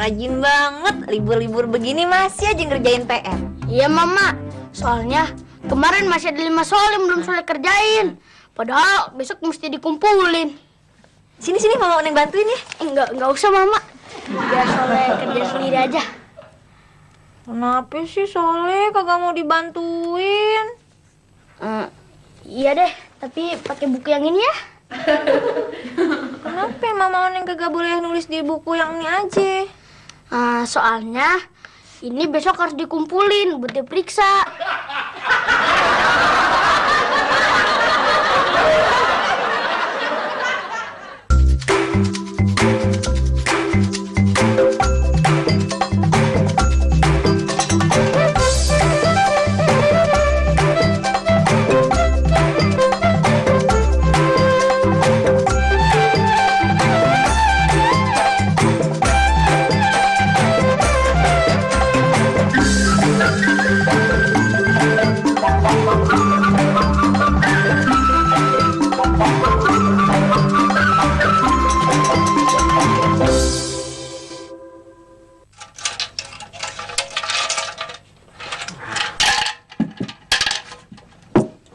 rajin banget. Libur-libur begini masih aja ngerjain PR. Iya Mama, soalnya kemarin masih ada 5 soal yang belum Soleh kerjain. Padahal besok mesti dikumpulin. Sini Mama Oneng bantuin ya. Enggak usah Mama. Biar Soleh kerja sendiri aja. Kenapa sih Soleh kagak mau dibantuin? Iya deh, tapi pakai buku yang ini ya. Kenapa Mama Oneng kagak boleh nulis di buku yang ini aja? Soalnya ini besok harus dikumpulin buat diperiksa.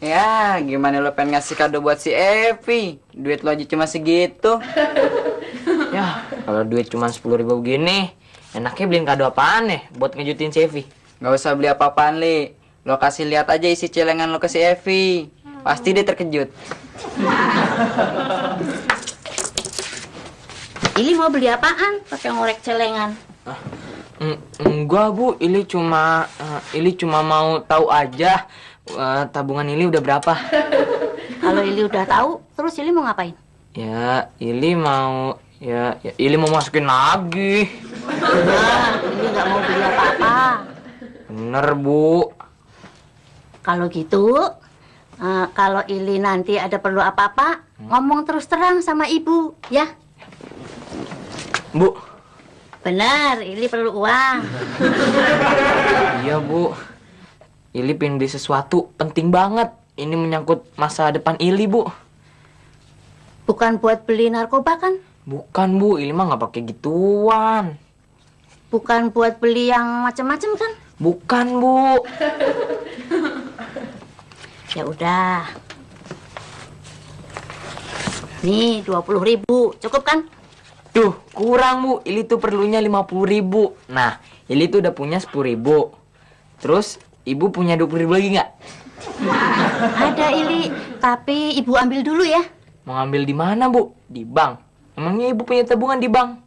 Ya, gimana lo pengen ngasih kado buat si Evi? Duit lo aja cuma segitu. Ya, kalau duit cuma 10.000 begini, enaknya beliin kado apaan nih buat ngejutin si Evi? Gak usah beli apa-apaan, Li. Lo kasih lihat aja isi celengan lo ke si Evi. Pasti dia terkejut. Ili mau beli apaan? Pakai ngorek celengan. Enggak Bu, Ili cuma mau tahu aja tabungan Ili udah berapa. Kalau Ili udah tahu, terus Ili mau ngapain? Ya, Ili mau Ili mau masukin lagi. Nah, Ili nggak mau beli apa-apa. Bener Bu. Kalau gitu, kalau Ili nanti ada perlu apa-apa, ngomong terus terang sama ibu, ya? Bu. Benar, Ili perlu uang. Iya Bu. Ili pengen beli sesuatu penting banget. Ini menyangkut masa depan Ili Bu. Bukan buat beli narkoba kan? Bukan Bu, Ili mah nggak pakai gituan. Bukan buat beli yang macam-macam kan? Bukan Bu. Ya udah. Nih 20.000, cukup kan? Tuh, kurang Bu. Ili tuh perlunya 50.000. Nah, Ili tuh udah punya 10.000. Terus, Ibu punya 20.000 lagi nggak? Ada Ili, tapi Ibu ambil dulu ya. Mau ngambil di mana Bu? Di bank. Emangnya Ibu punya tabungan di bank?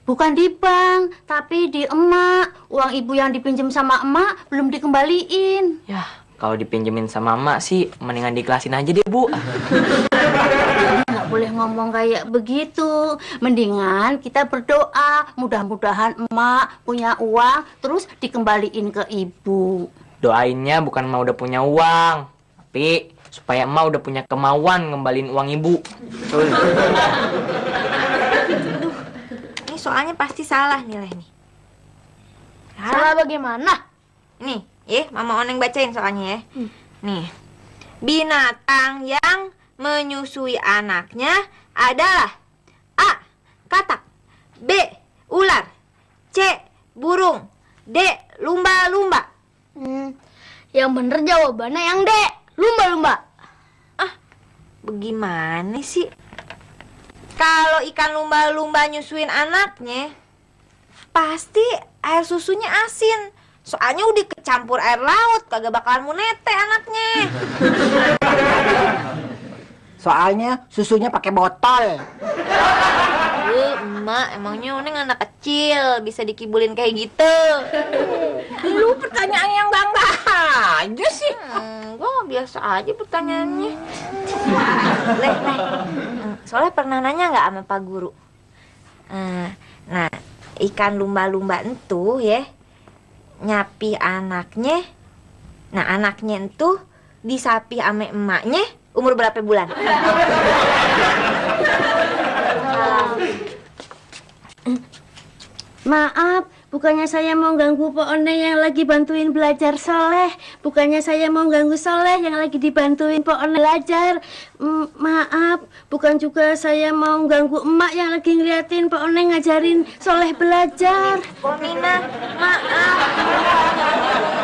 Bukan di bank, tapi di emak. Uang Ibu yang dipinjam sama emak belum dikembaliin. Ya, kalau dipinjemin sama emak sih, mendingan dikelasin aja deh Bu. Nggak boleh ngomong kayak begitu. Mendingan kita berdoa, mudah-mudahan emak punya uang, terus dikembaliin ke Ibu. Doainnya bukan emak udah punya uang, tapi supaya emak udah punya kemauan ngembaliin uang Ibu. Ini soalnya pasti salah nilai nih. Salah bagaimana? Nih, Mama Oneng bacain soalnya ya. Nih, binatang yang menyusui anaknya adalah A. Katak, B. Ular, C. Burung, D. Lumba-lumba. Yang bener jawabannya yang D, lumba-lumba. Bagaimana sih? Kalau ikan lumba-lumba nyusuin anaknya, pasti air susunya asin. Soalnya udah kecampur air laut, kagak bakalan mau nete anaknya. Soalnya susunya pakai botol. Emak, emangnya Oneng anak kecil bisa dikibulin kayak gitu? Lu pertanyaan yang enggak aja sih. Enggak, biasa aja pertanyaannya. Leh. Soalnya pernah nanya nggak sama Pak Guru? Nah, ikan lumba-lumba entu ya, nyapi anaknya. Nah, anaknya entu disapi ame emaknya umur berapa bulan? Maaf, bukannya saya mau ganggu Pok Oneng yang lagi bantuin belajar Soleh. Bukannya saya mau ganggu Soleh yang lagi dibantuin Pok Oneng belajar. Maaf, bukan juga saya mau ganggu emak yang lagi ngeliatin Pok Oneng ngajarin Soleh belajar. Pomina, maaf.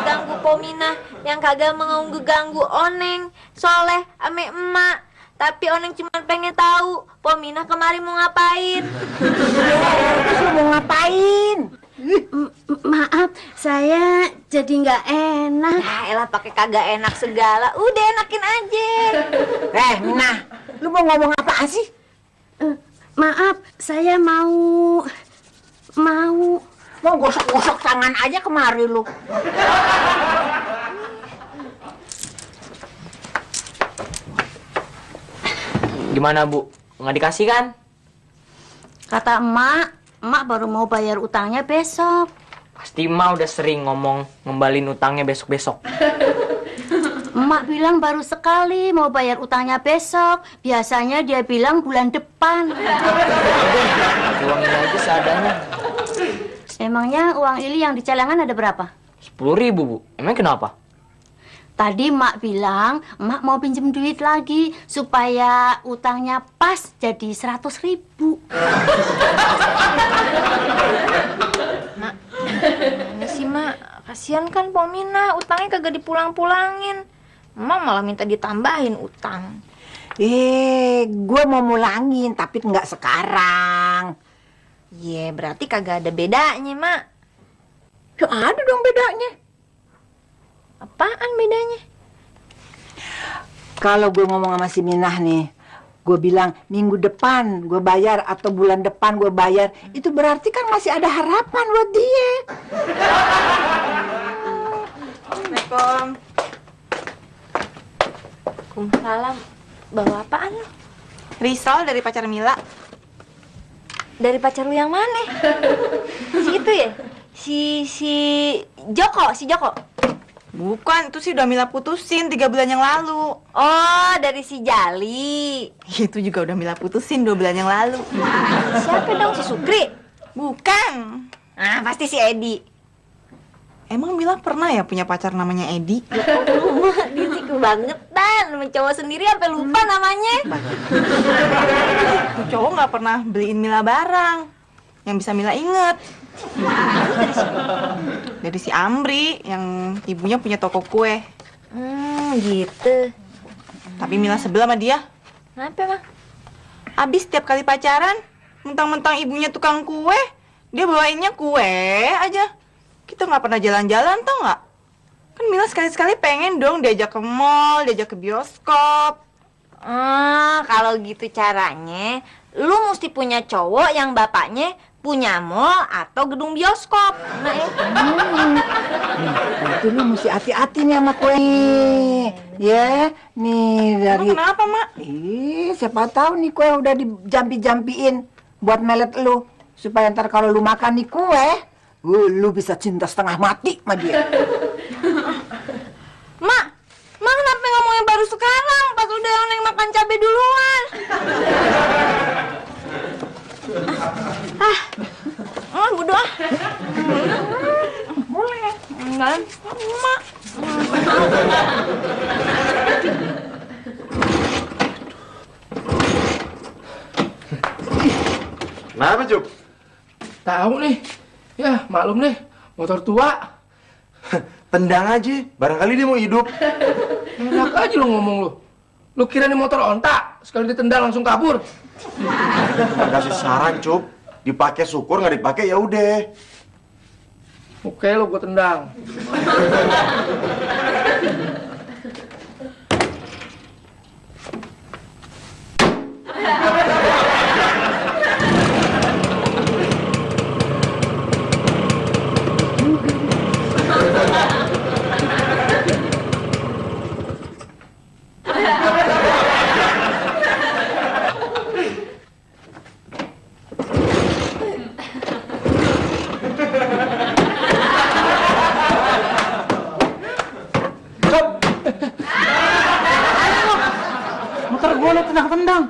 Ganggu Pomina yang kagak mau ngeganggu Oneng, Soleh, ame emak. Tapi Oneng cuma pengen tahu Pomina kemarin mau ngapain. Terus lu mau ngapain? Maaf, saya jadi nggak enak. Nah, elah pakai kagak enak segala. Udah enakin aja. Mina, lu mau ngomong apaan sih? Maaf, saya mau Mau gosok-gosok tangan aja kemari lu. Gimana Bu? Nggak dikasih kan? kata emak baru mau bayar utangnya besok. Pasti emak udah sering ngomong ngembalin utangnya besok-besok. Emak bilang baru sekali mau bayar utangnya besok. Biasanya dia bilang bulan depan. Uang ini aja seadanya. Emangnya uang Ili yang di celengan ada berapa? 10.000 Bu. Emang kenapa? Tadi emak bilang emak mau pinjem duit lagi supaya utangnya pas jadi 100.000. Ini sih, Mak. Kasihan kan Pomina, utangnya kagak dipulang-pulangin. Emak malah minta ditambahin utang. Gue mau mulangin tapi nggak sekarang. Berarti kagak ada bedanya, Mak. Ya ada dong bedanya. Apaan bedanya? Kalau gue ngomong sama si Minah nih, gue bilang minggu depan gue bayar atau bulan depan gue bayar, itu berarti kan masih ada harapan buat dia. Assalamualaikum. Waalaikumsalam. Bawa apaan lo? Risol dari pacar Mila. Dari pacar lu yang mana? Si itu ya? Si Joko, si Joko. Bukan, itu sih udah Mila putusin 3 bulan yang lalu. Oh, dari si Jali. Itu juga udah Mila putusin 2 bulan yang lalu. Siapa dong, si Sukri? Bukan. Ah, pasti si Edi. Emang Mila pernah ya punya pacar namanya Edi? Dia sih kebangetan, sama cowok sendiri sampai lupa namanya. Tuh cowok nggak pernah beliin Mila barang yang bisa Mila inget. Dari si Amri yang ibunya punya toko kue. Gitu. Tapi Mila sebel sama dia. Kenapa, Bang? Abis setiap kali pacaran, mentang-mentang ibunya tukang kue, dia bawainnya kue aja. Kita nggak pernah jalan-jalan, tau nggak? Kan Mila sekali-sekali pengen dong diajak ke mall, diajak ke bioskop. Kalau gitu caranya, lu mesti punya cowok yang bapaknya punya mall atau gedung bioskop. Nah, Berarti lu mesti hati-hati nih sama kue. Ya, nih dari. Emang kenapa, Mak? Siapa tahu nih kue udah dijampi-jampiin buat melet lu supaya ntar kalau lu makan nih kue, lu bisa cinta setengah mati sama dia. Mak kenapa ngomongnya baru sekarang? Pas udah Oneng makan cabai duluan. Bodo ah. Boleh. Enggak, Mak. Kenapa, Cuk? Tahu nih. Ya, maklum nih. Motor tua. Tendang aja, barangkali dia mau hidup. Enak aja lu ngomong lu. Lu kira nih motor onta, sekali ditendang langsung kabur. Kan kasih saran, Cuk. Dipakai syukur, nggak dipakai ya udah. Oke, lu gua tendang. Motor gue lu tendang-tendang.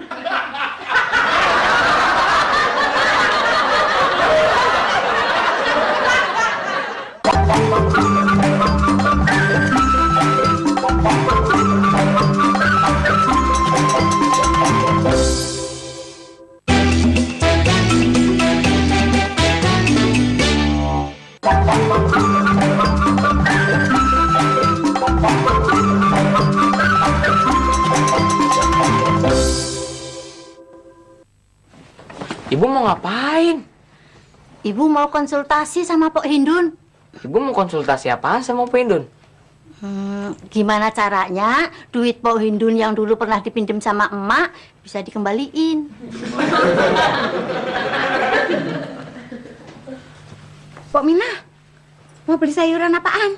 Ibu mau ngapain? Ibu mau konsultasi sama Pok Hindun. Ibu mau konsultasi apa sama Pok Hindun? Gimana caranya duit Pok Hindun yang dulu pernah dipinjam sama emak bisa dikembaliin? Pok Minah, mau beli sayuran apaan?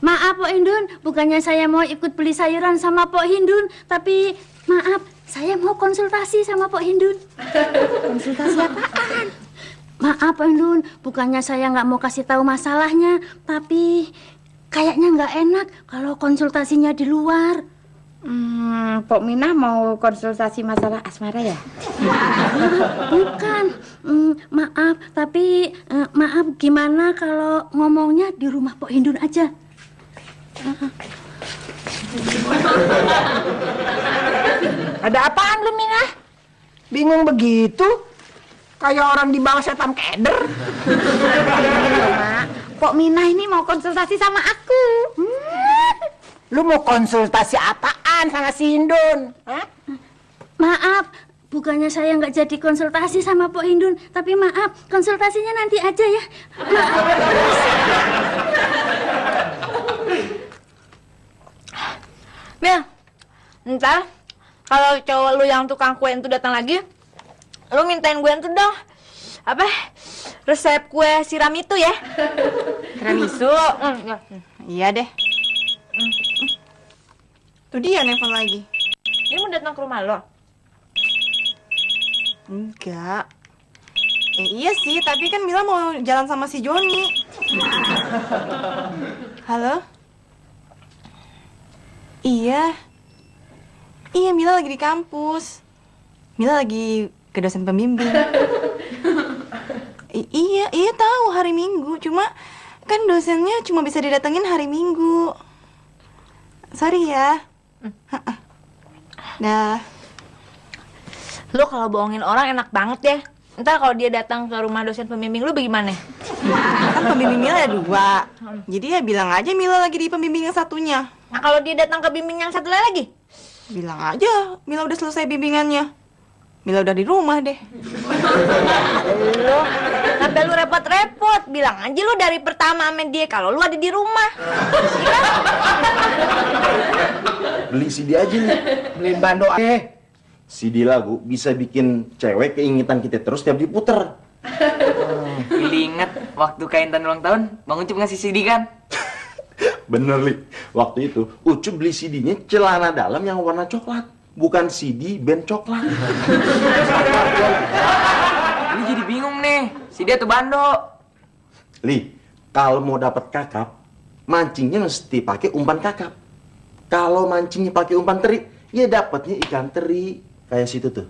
Maaf Pok Hindun, bukannya saya mau ikut beli sayuran sama Pok Hindun, tapi maaf, saya mau konsultasi sama Pok Hindun. Konsultasi apaan? Maaf Pok Hindun, bukannya saya nggak mau kasih tahu masalahnya, tapi kayaknya nggak enak kalau konsultasinya di luar. Pok Minah mau konsultasi masalah asmara ya? Bukan, maaf, tapi maaf gimana kalau ngomongnya di rumah Pok Hindun aja? Ada apaan lu, Minah? Bingung begitu? Kayak orang di bawah setan keder. Mak, Pok Minah ini mau konsultasi sama aku. Lu mau konsultasi apaan sama si Hindun? Hah? Maaf, bukannya saya nggak jadi konsultasi sama Pok Hindun, tapi maaf, konsultasinya nanti aja ya. Mil, ntar kalau cowok lu yang tukang kue itu datang lagi, lu mintain gue itu dong. Apa? Resep kue siram itu ya. Tiramisu. Iya deh. Tuh dia nelfon lagi. Dia mau datang ke rumah lo. Enggak. Iya sih, tapi kan Mila mau jalan sama si Joni. Halo? Iya. Iya, Mila lagi di kampus. Mila lagi ke dosen pembimbing. Iya tahu hari Minggu. Cuma kan dosennya cuma bisa didatengin hari Minggu. Sorry ya. Dah. Lu kalau bohongin orang enak banget ya. Ntar kalau dia datang ke rumah dosen pembimbing lu bagaimana? Kan pembimbing Mila ada 2. Jadi ya bilang aja Mila lagi di pembimbing yang satunya. Nah kalau dia datang ke bimbing yang satu lagi? Bilang aja Mila udah selesai bimbingannya. Mila udah di rumah deh. Lu, sampai lu repot-repot. Bilang aja lu dari pertama sama dia kalau lu ada di rumah. Beli CD aja nih. Beliin bando CD lagu bisa bikin cewek keingetan kita terus tiap diputer. Pilih inget waktu Kaintan ulang tahun, Bang Ucup ngasih CD kan? Bener, Li. Waktu itu, Ucup beli CD-nya celana dalam yang warna coklat. Bukan CD band coklat. Ini jadi bingung nih, CD atau bando? Li, kalau mau dapat kakap, mancingnya mesti pakai umpan kakap. Kalau mancingnya pakai umpan teri, ya dapatnya ikan teri. Kayak situ tuh.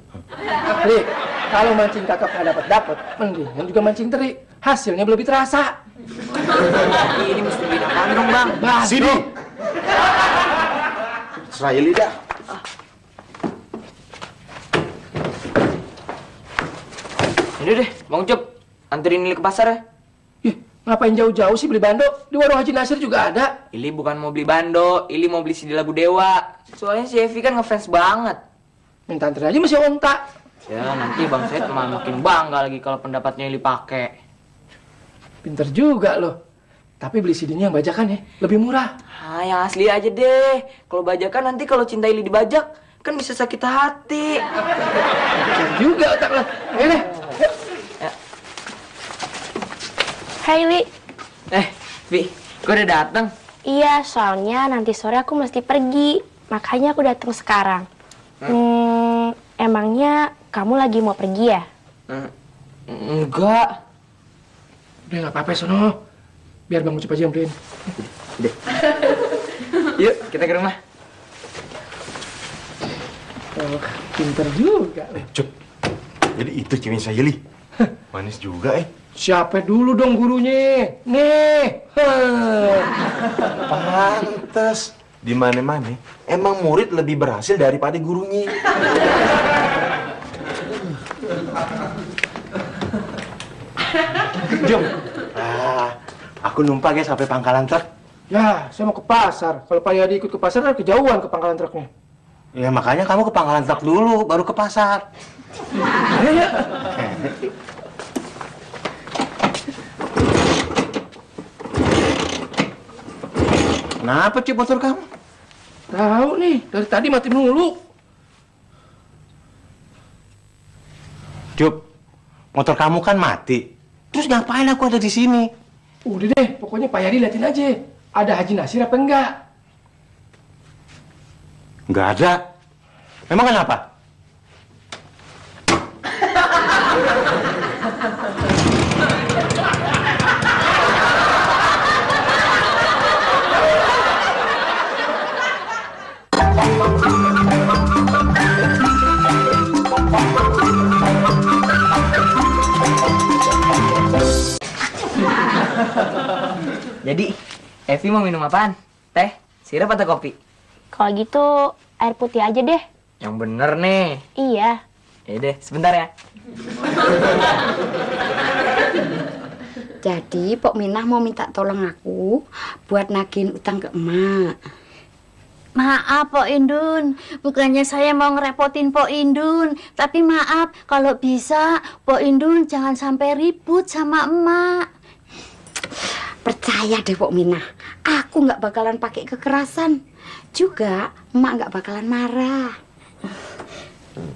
Li, kalau mancing kakap nggak dapat, mendingan juga mancing teri. Hasilnya lebih terasa. Ini mesti beli apaan dong, Bang? Sini. Seraya lidah. Ini deh, Bang Ucup, anterin Ili ke pasar ya. Ih, ngapain jauh-jauh sih beli bando? Di warung Haji Nasir juga ada. Ili bukan mau beli bando, Ili mau beli CD lagu Dewa. Soalnya si Evi kan ngefans banget. Minta anterin aja masih onta. Ya, nanti Bang Said makin bangga lagi kalau pendapatnya Ili pakai. Pinter juga loh. Tapi beli CD-nya yang bajakan ya, lebih murah. Ah, yang asli aja deh. Kalau bajakan nanti kalau cinta Ili dibajak, kan bisa sakit hati. Pinter juga otak lo. Ayo deh. Hai, Li. Vi, gue udah datang. Iya, soalnya nanti sore aku mesti pergi. Makanya aku datang sekarang. Emangnya kamu lagi mau pergi ya? Enggak. Udah nggak apa-apa, Sono. Biar Bang Ucup aja yang beliin. Udah. Yuk, kita ke rumah. Oh, pinter juga. Cup, jadi itu cewek saya, Li. Manis juga, Siapa dulu dong gurunya? Nih. Pantes. Di mana-mana, emang murid lebih berhasil daripada gurunya. Jom. Aku numpang ya sampai pangkalan truk. Ya, saya mau ke pasar. Kalau Pak Yadi ikut ke pasar, kan kejauhan ke pangkalan truknya. Ya makanya kamu ke pangkalan truk dulu, baru ke pasar. Ayo ya. Kenapa Cip motor kamu? Tahu nih, dari tadi mati mulu. Cup, motor kamu kan mati. Terus ngapain aku ada di sini? Udah deh, pokoknya Pak Yadi liatin aja. Ada Haji Nasir apa enggak? Nggak ada. Memang kenapa? Jadi, Evi mau minum apaan? Teh, sirup atau kopi? Kalau gitu air putih aja deh. Yang bener nih. Iya. Ya deh, sebentar ya. Jadi Pok Minah mau minta tolong aku buat nagihin utang ke emak. Maaf Pok Indun, bukannya saya mau ngerepotin Pok Indun, tapi maaf kalau bisa Pok Indun jangan sampai ribut sama emak. Percaya deh Pok Minah, aku nggak bakalan pakai kekerasan. Juga emak nggak bakalan marah.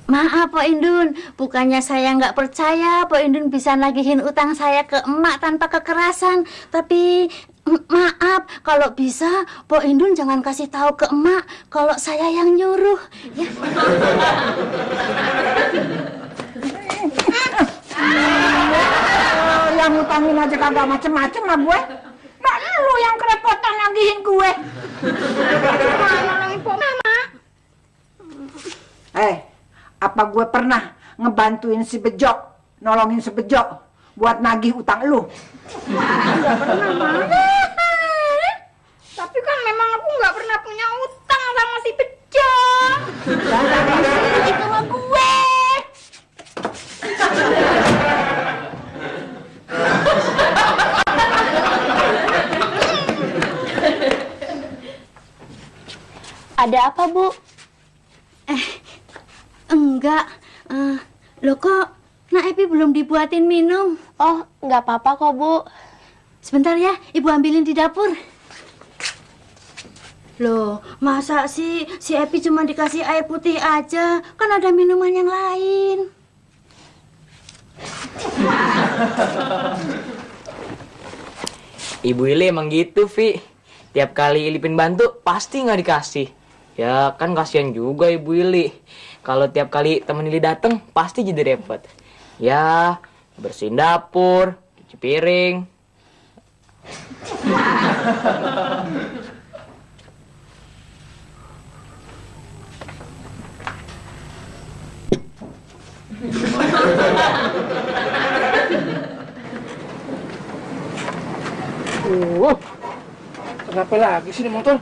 Maaf Pok Indun, bukannya saya nggak percaya Pok Indun bisa nagihin utang saya ke emak tanpa kekerasan, tapi maaf kalau bisa Pok Indun jangan kasih tahu ke emak kalau saya yang nyuruh, ya. Yang ngutangin aja kagak macem-macem lah gue. Nah, lu yang kerepotan nagihin gue. Nolongin Pok Mama. Apa gue pernah ngebantuin si Bejo, nolongin si Bejo buat nagih utang lu? Nggak pernah, Mama. Tapi kan memang aku nggak pernah punya utang sama si Bejo. Itu sama gue. Ada apa, Bu? Enggak. Loh kok Nak Epi belum dibuatin minum? Oh, nggak apa-apa kok, Bu. Sebentar ya, Ibu ambilin di dapur. Loh, masa sih si Epi cuma dikasih air putih aja? Kan ada minuman yang lain. Ibu Ili emang gitu, Vi. Tiap kali Ilipin bantu, pasti nggak dikasih. Ya, kan kasihan juga Ibu Ili. Kalau tiap kali temen Ili dateng, pasti jadi repot. Ya, bersihin dapur, cuci piring. Kenapa lagi sih ini motor?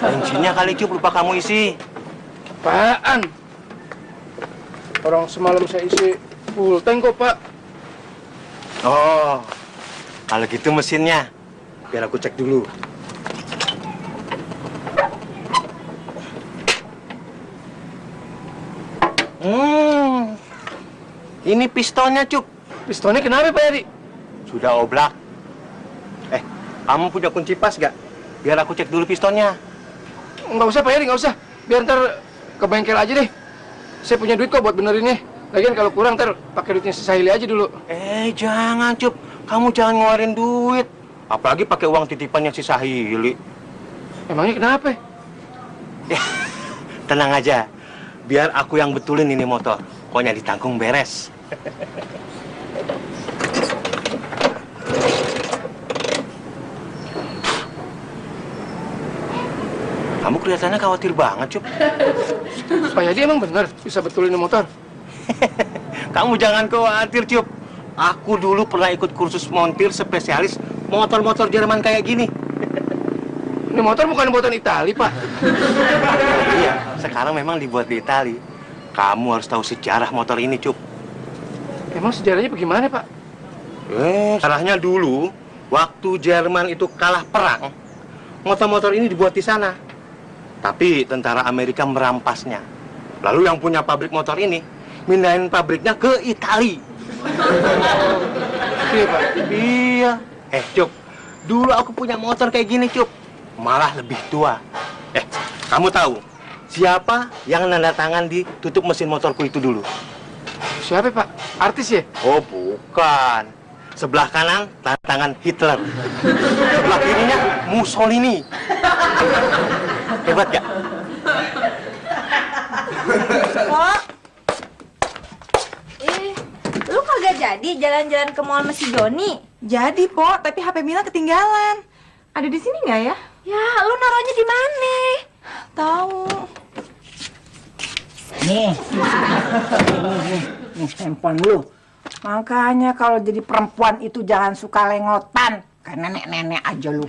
Bensinnya kali Cup lupa kamu isi. Apaan? Orang semalam saya isi full tank kok, Pak. Oh, kalau gitu mesinnya. Biar aku cek dulu. Ini pistonnya, Cup. Pistonnya kenapa, Pak Yadi? Sudah oblak. Kamu punya kunci pas gak? Biar aku cek dulu pistonnya. Nggak usah, Pak Yadi, nggak usah. Biar ntar ke bengkel aja deh. Saya punya duit kok buat benerinnya. Lagian kalau kurang ntar pakai duitnya si Sahili aja dulu. Jangan, Cup. Kamu jangan ngeluarin duit. Apalagi pakai uang titipannya si Sahili. Emangnya kenapa? Tenang aja. Biar aku yang betulin ini motor. Pokoknya ditanggung beres. Kamu kelihatannya khawatir banget, Cup. Pak Yadi emang bener bisa betulin motor? Kamu jangan khawatir, Cup. Aku dulu pernah ikut kursus montir spesialis motor-motor Jerman kayak gini. Ini motor bukan buatan Itali, Pak. Iya, sekarang memang dibuat di Itali. Kamu harus tahu sejarah motor ini, Cup. Emang sejarahnya bagaimana, Pak? Sejarahnya dulu, waktu Jerman itu kalah perang, motor-motor ini dibuat di sana. Tapi tentara Amerika merampasnya. Lalu yang punya pabrik motor ini mindahin pabriknya ke Itali. Iya, Pak. Iya. Cuk, dulu aku punya motor kayak gini, Cuk. Malah lebih tua. Kamu tahu siapa yang nanda tangan di tutup mesin motorku itu dulu? Siapa, Pak? Artis ya? Oh, bukan. Sebelah kanan tanda tangan Hitler. Sebelah kirinya Mussolini. Hebat gak? Kok? Lu kagak jadi jalan-jalan ke mall sama si Joni? Jadi, Po, tapi HP Mila ketinggalan. Ada di sini nggak ya? Ya, lu naruhnya di mana? Tahu. Nih, nih handphone lu. Makanya kalau jadi perempuan itu jangan suka lengotan. Kayak nenek-nenek aja lu.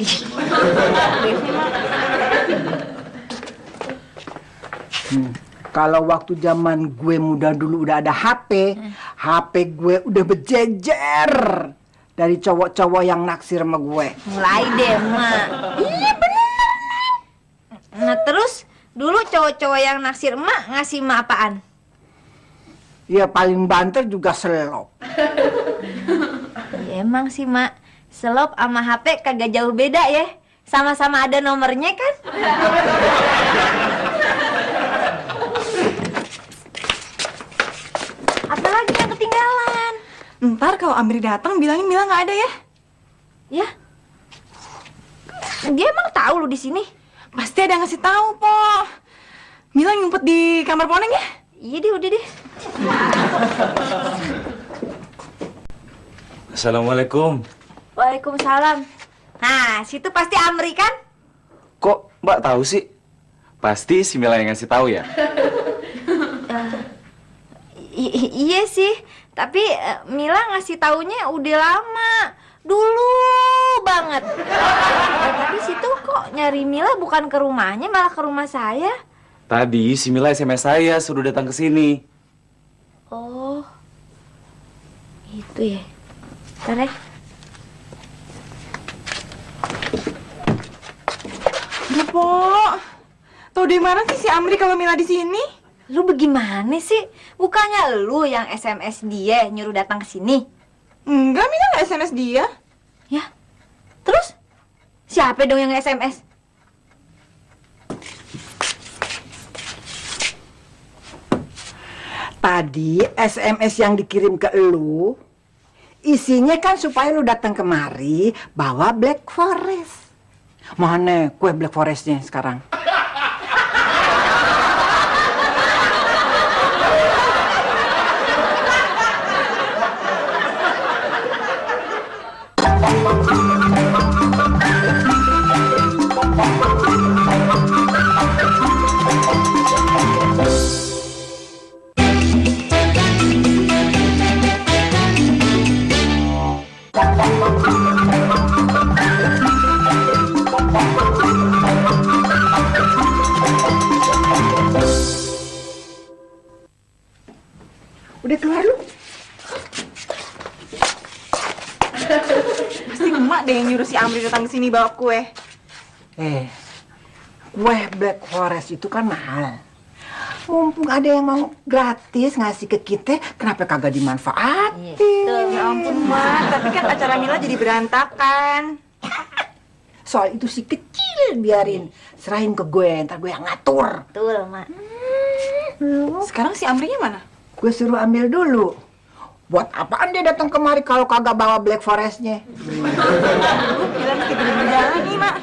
Kalau waktu zaman gue muda dulu udah ada HP, HP gue udah berjejer dari cowok-cowok yang naksir sama gue. Mulai deh, Mak. Iya bener. Nah terus, dulu cowok-cowok yang naksir emak ngasih emak apaan? Ya paling banter juga selop. Ya, emang sih, Mak. Selop sama HP kagak jauh beda ya. Sama-sama ada nomornya kan? Apalagi yang ketinggalan? Ntar kalau Amri datang bilangin Mila nggak ada ya? Ya. Dia emang tahu lu di sini? Pasti ada yang ngasih tahu, Po. Mila ngumpet di kamar Poneng ya? Iya deh, udah deh. Assalamualaikum. Waalaikumsalam. Nah, situ pasti Amri kan? Kok Mbak tahu sih? Pasti si Mila yang ngasih tahu ya? Iya sih, tapi Mila ngasih taunya udah lama, dulu banget. Tapi situ kok nyari Mila bukan ke rumahnya, malah ke rumah saya. Tadi si Mila SMS saya suruh datang ke sini. Oh, itu ya. Ntar ya. Udah, Po. Tahu dari mana sih si Amri kalau Mila di sini? Lu bagaimana sih? Bukannya lu yang SMS dia nyuruh datang ke sini? Enggak, Mila nggak SMS dia. Ya, terus siapa dong yang SMS? Tadi SMS yang dikirim ke lu, isinya kan supaya lu datang kemari bawa Black Forest. Mana kue Black Forestnya sekarang? Udah keluar lu? Pasti emak deh yang nyuruh si Amri datang ke sini bawa kue. Kue Black Forest itu kan mahal. Mumpung ada yang mau gratis ngasih ke kita, kenapa kagak dimanfaatin? Ya ampun, Mak. Tapi kan acara Mila jadi berantakan. Soal itu si kecil biarin. Serahin ke gue, ntar gue yang ngatur. Betul, Mak. Sekarang si Amrinya mana? Gue suruh ambil dulu. Buat apaan dia datang kemari kalau kagak bawa Black Forest-nya? Mila mesti bener-bener jalan nih, Mak.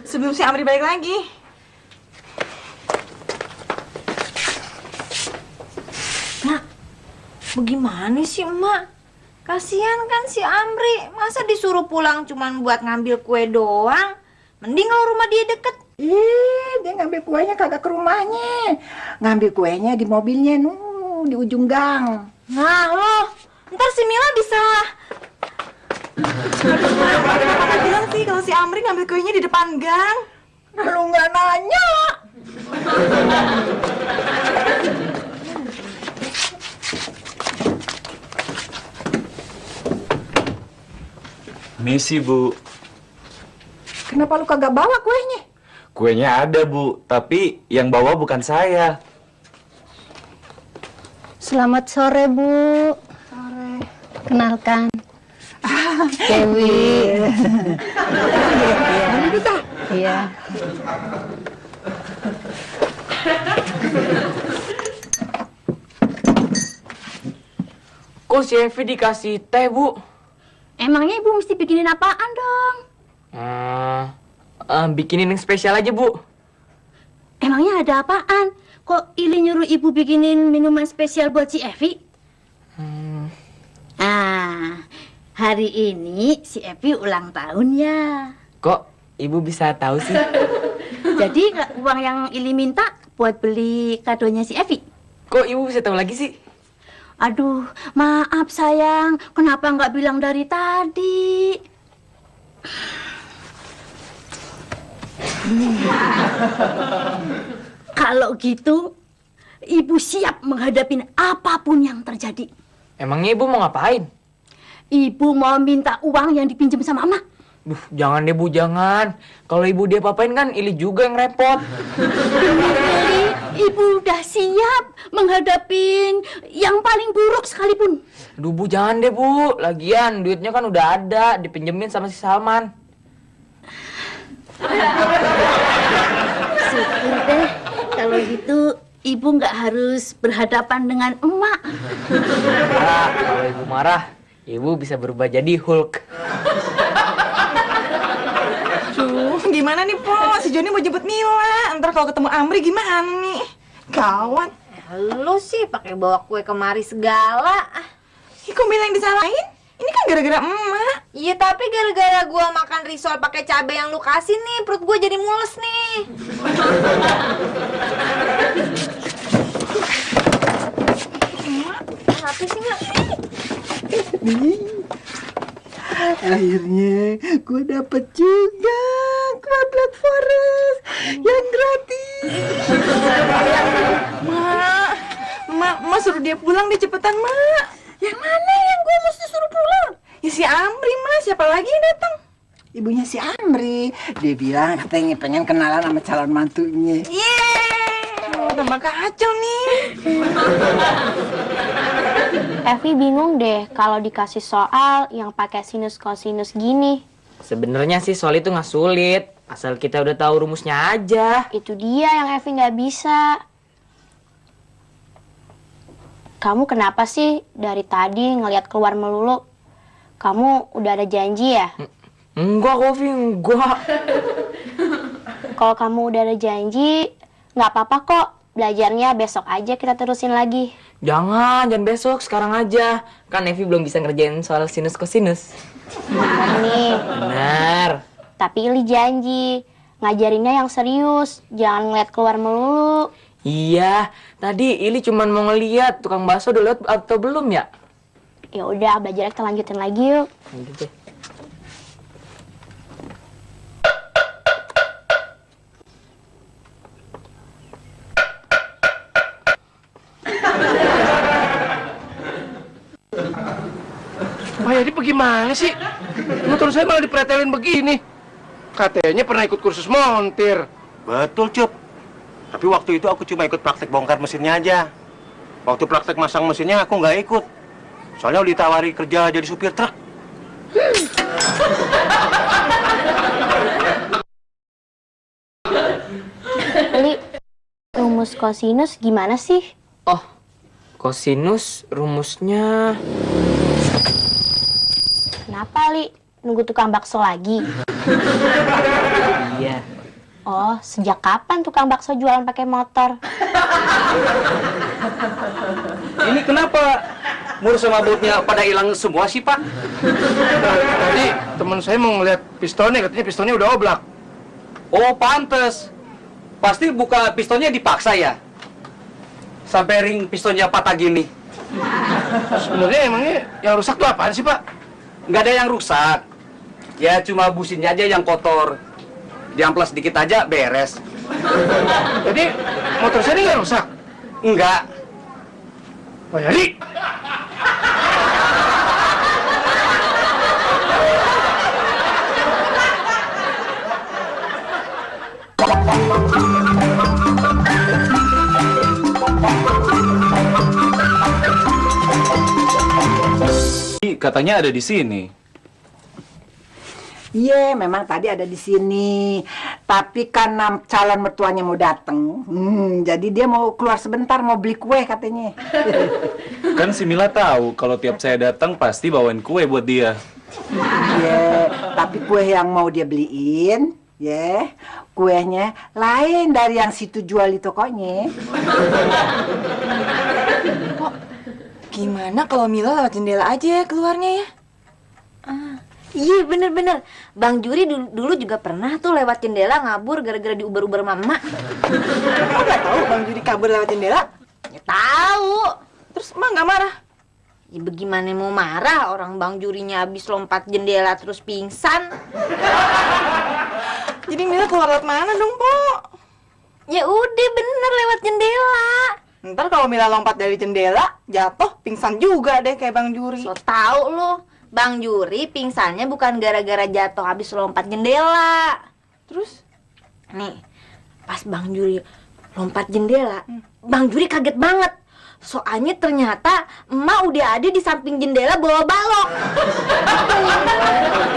Sebelum si Amri balik lagi. Bagaimana sih, Emak? Kasihan kan si Amri. Masa disuruh pulang cuman buat ngambil kue doang? Mending kalau rumah dia deket. Dia ngambil kuenya kagak ke rumahnya. Ngambil kuenya di mobilnya, di ujung gang. Nah, loh. Ntar si Mila bisa... Kenapa bilang sih kalau si Amri ngambil kuenya di depan gang? Lu nggak nanya. Misi, Bu. Kenapa lu kagak bawa kuenya? Kuenya ada, Bu, tapi yang bawa bukan saya. Selamat sore, Bu. Sore. Kenalkan. Dewi. Iya. Kok si Evi dikasih teh, Bu? Emangnya Ibu mesti bikinin apaan dong? Bikinin yang spesial aja, Bu. Emangnya ada apaan? Kok Ili nyuruh Ibu bikinin minuman spesial buat si Evi? Hari ini si Evi ulang tahun ya. Kok Ibu bisa tahu sih? Jadi uang yang Ili minta buat beli kadonya si Evi. Kok Ibu bisa tahu lagi sih? Aduh, maaf sayang, kenapa nggak bilang dari tadi? Kalau gitu, Ibu siap menghadapi apapun yang terjadi. Emangnya Ibu mau ngapain? Ibu mau minta uang yang dipinjam sama Emak. Jangan deh, Bu, jangan. Kalau Ibu dia apain kan Ili juga yang repot. Ibu udah siap menghadapi yang paling buruk sekalipun. Aduh, Bu, jangan deh, Bu. Lagian duitnya kan udah ada, dipinjemin sama si Salman. Syukur deh, kalau gitu Ibu nggak harus berhadapan dengan Emak. Kalau Ibu marah, Ibu bisa berubah jadi Hulk. Gimana nih, Po? Si Joni mau jemput Mila. Ntar kalau ketemu Amri gimana nih? Gawat. Lu sih pakai bawa kue kemari segala. Kok Mila yang disalahin? Ini kan gara-gara emak. Iya, tapi gara-gara gua makan risol pakai cabai yang lu kasih nih, perut gua jadi mules nih. Kenapa sih nggak? Akhirnya gue dapet juga kue Black Forest yang gratis. Mak suruh dia pulang deh cepetan, Mak. Yang mana yang gue mesti suruh pulang? Ya si Amri, Mak. Siapa lagi yang datang? Ibunya si Amri. Dia bilang katanya pengen kenalan sama calon mantunya. Tambah kacau nih. Evi bingung deh kalau dikasih soal yang pakai sinus kosinus gini. Sebenarnya sih soal itu nggak sulit, asal kita udah tahu rumusnya aja. Itu dia yang Evi nggak bisa. Kamu kenapa sih dari tadi ngelihat keluar melulu? Kamu udah ada janji ya? Enggak, Kofi, enggak. Kalau kamu udah ada janji, nggak apa-apa kok. Belajarnya besok aja kita terusin lagi. Jangan besok, sekarang aja. Kan Evi belum bisa ngerjain soal sinus kosinus. Benar nih. Benar. Tapi Ili janji, ngajarinnya yang serius. Jangan ngeliat keluar melulu. Iya, tadi Ili cuman mau ngeliat tukang bakso udah lewat atau belum ya? Ya udah, belajarnya kita lanjutin lagi yuk. Lanjut deh. Wah, jadi bagaimana sih? Motor saya malah dipretelin begini. Katanya pernah ikut kursus montir. Betul, Cup. Tapi waktu itu aku cuma ikut praktek bongkar mesinnya aja. Waktu praktek masang mesinnya aku nggak ikut. Soalnya ditawari kerja jadi supir truk. Li, rumus kosinus gimana sih? Oh, kosinus rumusnya... Kenapa, Li? Nunggu tukang bakso lagi? Iya. Oh, sejak kapan tukang bakso jualan pakai motor? Ini kenapa mur sama bautnya pada hilang semua sih, Pak? Tadi teman saya mau ngeliat pistonnya, katanya pistonnya udah oblak. Oh, pantes. Pasti buka pistonnya dipaksa ya? Sampai ring pistonnya patah gini. Sebenarnya emangnya yang rusak tuh apaan sih, Pak? Nggak ada yang rusak. Ya cuma businnya aja yang kotor. Diamplas dikit aja beres. Jadi motor saya ini nggak rusak? Enggak. Oh, jadi? katanya ada di sini. Iya, memang tadi ada di sini. Tapi karena calon mertuanya mau datang, jadi dia mau keluar sebentar, mau beli kue katanya. Kan si Mila tahu kalau tiap saya datang pasti bawain kue buat dia. Iya, tapi kue yang mau dia beliin, ya, kuenya lain dari yang situ jual di tokonya. Gimana kalau Mila lewat jendela aja keluarnya ya? Iya bener-bener. Bang Juri dulu juga pernah tuh lewat jendela ngabur gara-gara diuber-uber mama. Kamu nggak tahu Bang Juri kabur lewat jendela? Ya tahu. Terus emak nggak marah? Ya bagaimana mau marah, orang Bang Jurinya habis lompat jendela terus pingsan. Jadi Mila keluar lewat mana dong, Po? Ya udah bener lewat jendela. Ntar kalau Mila lompat dari jendela, jatuh pingsan juga deh kayak Bang Juri. So tahu lu, Bang Juri pingsannya bukan gara-gara jatuh habis lompat jendela. Terus? Nih, pas Bang Juri lompat jendela, Bang Juri kaget banget. Soalnya ternyata emak udah ada di samping jendela bawa balok.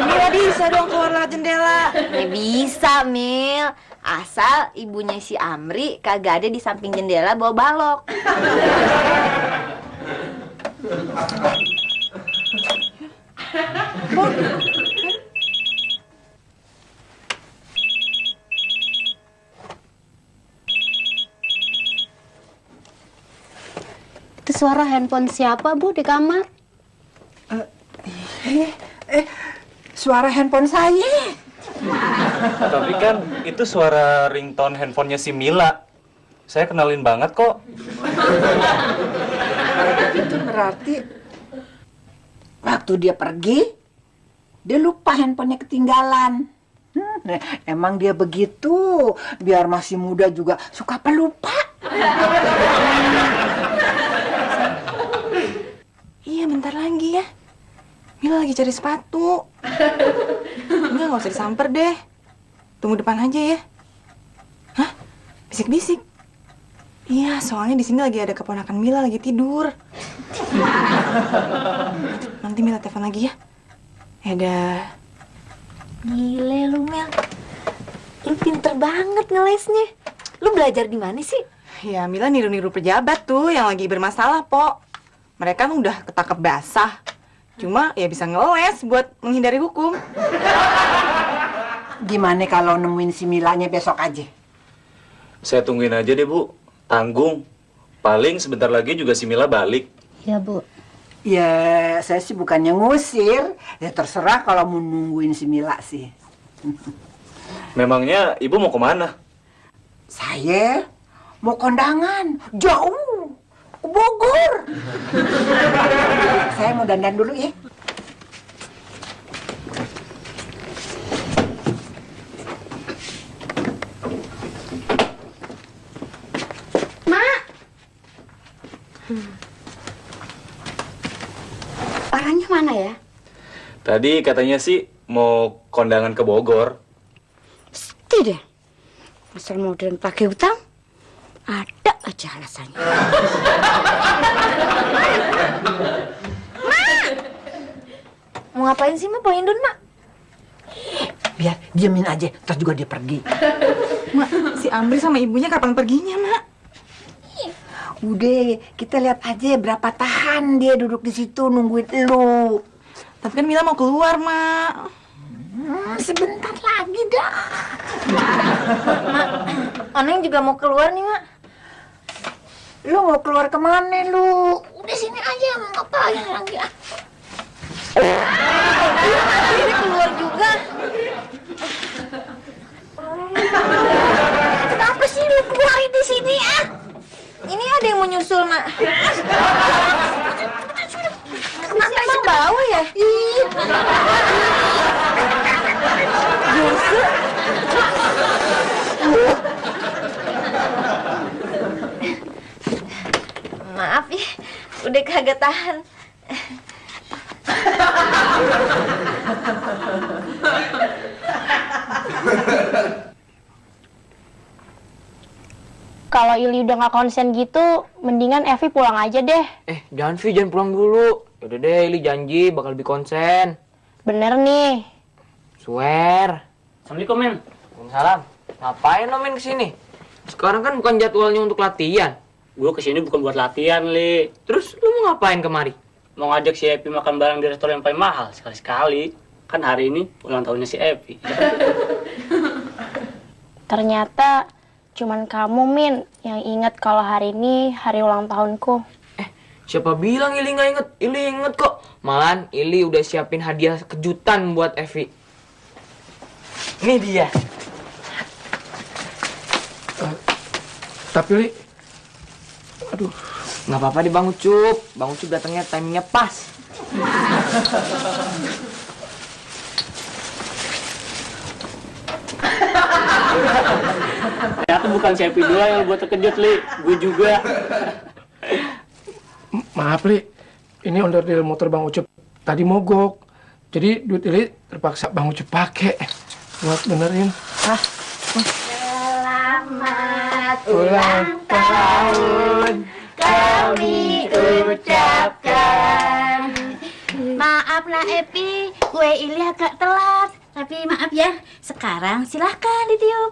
Mila bisa dong keluar lewat jendela. Ya bisa, Mil. Asal ibunya si Amri kagak ada di samping jendela bawa balok. Itu suara handphone siapa, Bu, di kamar? Suara handphone saya. Tapi kan itu suara ringtone handphonenya si Mila. Saya kenalin banget kok. Itu berarti waktu dia pergi, dia lupa handphonenya ketinggalan. Emang dia begitu, biar masih muda juga suka pelupa. Iya, bentar lagi ya. Mila lagi cari sepatu. Enggak, nggak usah disamper deh. Tunggu depan aja ya. Hah? Bisik-bisik. Iya, soalnya di sini lagi ada keponakan Mila lagi tidur. Nanti Mila telepon lagi ya. Ada. Gile lu, Mel. Lu pinter banget ngelesnya. Lu belajar di mana sih? Ya, Mila niru-niru pejabat tuh yang lagi bermasalah, Po. Mereka kan udah ketangkep basah. Cuma ya bisa ngeles buat menghindari hukum. Gimana kalau nemuin si Milanya besok aja? Saya tungguin aja deh, Bu. Tanggung. Paling sebentar lagi juga si Mila balik. Ya, Bu. Ya, saya sih bukannya ngusir. Ya terserah kalau mau nungguin si Mila sih. Memangnya Ibu mau kemana? Saya mau kondangan. Jauh. Ke Bogor. Saya mau dandan dulu ya. Orangnya mana ya? Tadi katanya sih mau kondangan ke Bogor. Tidak. Asal modern pakai utang, ada aja alasannya. Mau ngapain sih, Ma? Poin Indun, Mak? Biar diemin aja, terus juga dia pergi. Mak, si Amri sama ibunya kapan perginya, Mak? Udah, kita lihat aja berapa tahan dia duduk di situ nungguin elu. Tapi kan Mila mau keluar, Mak. Sebentar lagi dah. Mak, Oneng juga mau keluar nih, Mak. Lu mau keluar kemana lu? Udah sini aja, mau ngapain lagi ah? Ini keluar juga. Kenapa sih lu keluarin di sini ah? Ini ada yang mau nyusul, Mak. Kenapa emang bau ya? Busuk. Maaf ya, udah kagak tahan. Kalau Ili udah nggak konsen gitu, mendingan Evi pulang aja deh. Jangan Vi, jangan pulang dulu. Yaudah deh, Ili janji bakal lebih konsen. Bener nih. Swear. Assalamualaikum, Men. Waalaikumsalam. Ngapain lo main kesini? Sekarang kan bukan jadwalnya untuk latihan. Gue kesini bukan buat latihan, Li. Terus lu mau ngapain kemari? Mau ngajak si Epi makan bareng di restoran yang paling mahal sekali-sekali. Kan hari ini ulang tahunnya si Epi. Ternyata cuman kamu, Min, yang ingat kalau hari ini hari ulang tahunku. Siapa bilang Ili nggak inget? Ili inget kok. Malahan Ili udah siapin hadiah kejutan buat Evi. Ini dia. Tapi Li, aduh. Nggak apa-apa di Bang Ucup. Bang Ucup datangnya timingnya pas. Ternyata bukan si Epi doang yang buat terkejut, Li. Gue juga. Maaf Li, ini onderdil motor Bang Ucup tadi mogok. Jadi duit Li terpaksa Bang Ucup pakai buat benerin. Selamat ulang tahun kami ucapkan. Maaf nak Epi, kue Ili agak telat. Tapi maaf ya, sekarang silahkan ditiup.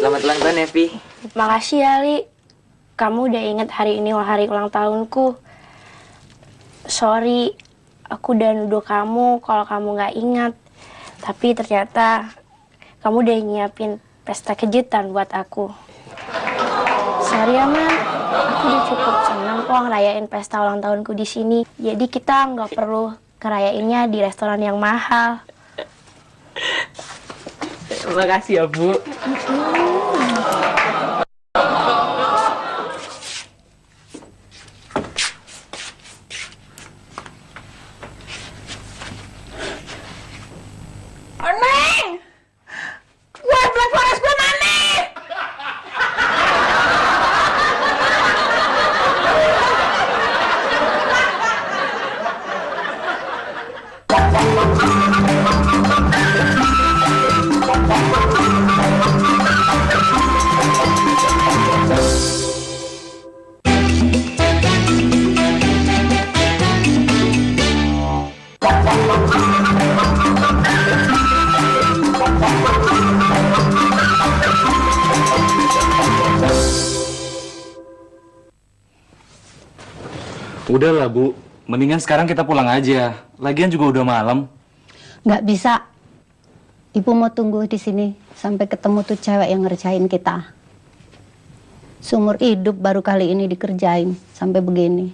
Selamat ulang tahun Evi. Makasih ya, Li. Kamu udah inget hari ini hari ulang tahunku. Sorry, aku udah nuduh kamu kalau kamu nggak ingat. Tapi ternyata kamu udah nyiapin pesta kejutan buat aku. Sorry ya, Man. Aku udah cukup senang kok ngerayain pesta ulang tahunku di sini. Jadi kita nggak perlu ngerayainnya di restoran yang mahal. Terima kasih ya, Bu. Neng! Buat Black Forest gue mana? Udahlah, Bu. Mendingan sekarang kita pulang aja. Lagian juga udah malam. Nggak bisa. Ibu mau tunggu di sini sampai ketemu tuh cewek yang ngerjain kita. Seumur hidup baru kali ini dikerjain sampai begini.